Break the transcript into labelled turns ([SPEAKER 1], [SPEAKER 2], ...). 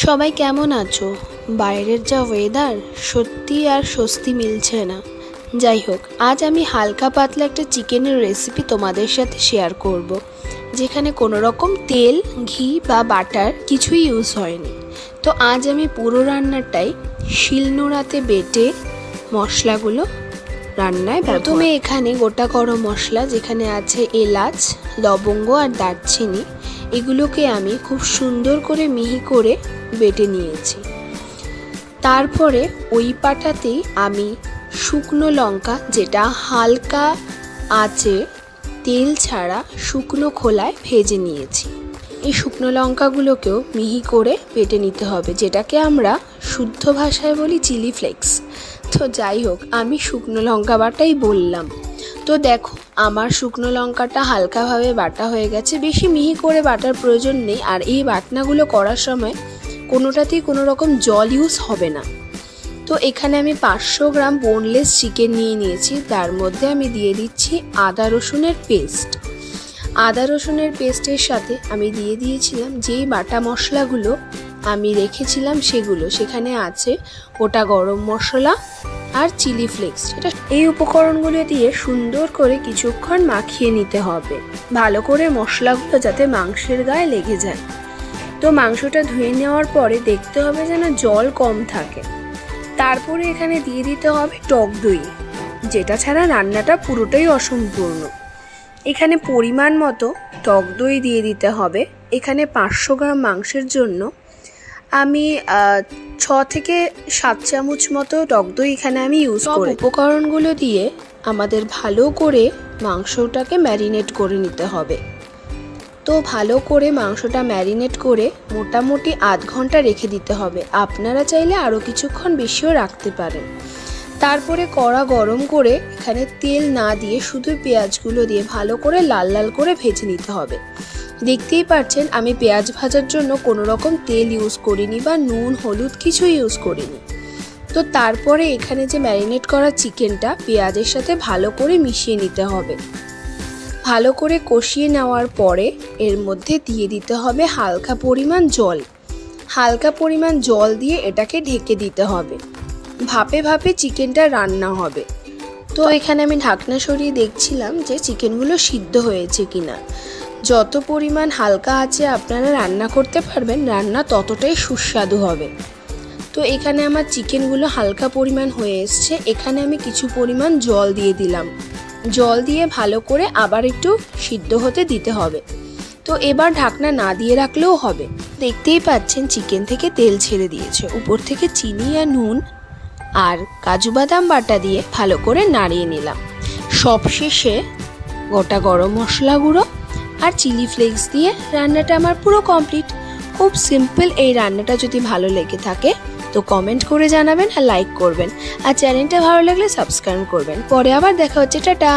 [SPEAKER 1] সবাই কেমন আছো? বাইরের যা ওয়েদার সত্যি আর স্বস্তি মিলছে না। যাই হোক, আজ আমি হালকা পাতলা একটা চিকেনের রেসিপি তোমাদের সাথে শেয়ার করব, যেখানে কোনো রকম তেল, ঘি বা বাটার কিছুই ইউজ হয়নি। তো আজ আমি পুরো রান্নাটাই শিলনোড়াতে বেটে মশলাগুলো রান্নায় প্রথমে এখানে গোটা গরম মশলা, যেখানে আছে এলাচ, লবঙ্গ আর দারচিনি, এগুলোকে আমি খুব সুন্দর করে মিহি করে বেটে নিয়েছি। তারপরে ওই পাটাতেই আমি শুকনো লঙ্কা, যেটা হালকা আঁচে তেল ছাড়া শুকনো খোলায় ভেজে নিয়েছি। এই শুকনো লঙ্কাগুলোকেও মিহি করে বেটে নিতে হবে, যেটাকে আমরা শুদ্ধ ভাষায় বলি চিলি ফ্লেক্স। তো যাই হোক, আমি শুকনো লঙ্কা বাটাই বললাম। তো দেখো, আমার শুকনো লঙ্কাটা হালকাভাবে বাটা হয়ে গেছে, বেশি মিহি করে বাটার প্রয়োজন নেই। আর এই বাটনাগুলো করার সময় কোনোটাতেই কোনো রকম জল ইউজ হবে না। তো এখানে আমি 500 গ্রাম বোনলেস চিকেন নিয়ে নিয়েছি। তার মধ্যে আমি দিয়ে দিচ্ছি আদা রসুনের পেস্ট। আদা রসুনের পেস্টের সাথে আমি দিয়ে দিয়েছিলাম যেই বাটা মশলাগুলো আমি রেখেছিলাম সেগুলো। সেখানে আছে গোটা গরম মশলা আর চিলি ফ্লেক্স। এই উপকরণগুলো দিয়ে সুন্দর করে কিছুক্ষণ মাখিয়ে নিতে হবে, ভালো করে মশলাগুলো যাতে মাংসের গায়ে লেগে যায়। তো মাংসটা ধুয়ে নেওয়ার পরে দেখতে হবে যেন জল কম থাকে। তারপরে এখানে দিয়ে দিতে হবে টক দই, যেটা ছাড়া রান্নাটা পুরোটাই অসম্পূর্ণ। এখানে পরিমাণ মতো টক দই দিয়ে দিতে হবে। এখানে 500 গ্রাম মাংসের জন্য আমি 6 থেকে 7 চামচ মতো টক দই এখানে আমি ইউজ করি। উপকরণগুলো দিয়ে আমাদের ভালো করে মাংসটাকে ম্যারিনেট করে নিতে হবে। তো ভালো করে মাংসটা ম্যারিনেট করে মোটামুটি আধ ঘন্টা রেখে দিতে হবে। আপনারা চাইলে আরও কিছুক্ষণ বেশিও রাখতে পারেন। তারপরে কড়া গরম করে এখানে তেল না দিয়ে শুধু পেঁয়াজগুলো দিয়ে ভালো করে লাল লাল করে ভেজে নিতে হবে। দেখতেই পাচ্ছেন আমি পেঁয়াজ ভাজার জন্য কোনো রকম তেল ইউজ করিনি বা নুন হলুদ কিছু ইউজ করিনি। তো তারপরে এখানে যে ম্যারিনেট করা চিকেনটা পেঁয়াজের সাথে ভালো করে মিশিয়ে নিতে হবে। ভালো করে কষিয়ে নেওয়ার পরে এর মধ্যে দিয়ে দিতে হবে হালকা পরিমাণ জল। হালকা পরিমাণ জল দিয়ে এটাকে ঢেকে দিতে হবে। ভাপে ভাপে চিকেনটা রান্না হবে। তো এখানে আমি ঢাকনা সরিয়ে দেখছিলাম যে চিকেনগুলো সিদ্ধ হয়েছে কিনা। যত পরিমাণ হালকা আছে আপনারা রান্না করতে পারবেন, রান্না ততটাই সুস্বাদু হবে। তো এখানে আমার চিকেনগুলো হালকা পরিমাণ হয়ে এসছে। এখানে আমি কিছু পরিমাণ জল দিয়ে দিলাম। জল দিয়ে ভালো করে আবার একটু সিদ্ধ হতে দিতে হবে। তো এবার ঢাকনা না দিয়ে রাখলেও হবে। দেখতেই পাচ্ছেন চিকেন থেকে তেল ছেড়ে দিয়েছে। উপর থেকে চিনি আর নুন আর কাজু বাদাম বাটা দিয়ে ভালো করে নাড়িয়ে নিলাম। সবশেষে গোটা গরম মশলা গুঁড়ো আর চিলি ফ্লেক্স দিয়ে রান্নাটা আমার পুরো কমপ্লিট। খুব সিম্পল এই রান্নাটা। যদি ভালো লেগে থাকে তো কমেন্ট করে জানাবেন আর লাইক করবেন, আর চ্যানেলটা ভালো লাগলে সাবস্ক্রাইব করবেন। পরে আবার দেখা হচ্ছে, টাটা।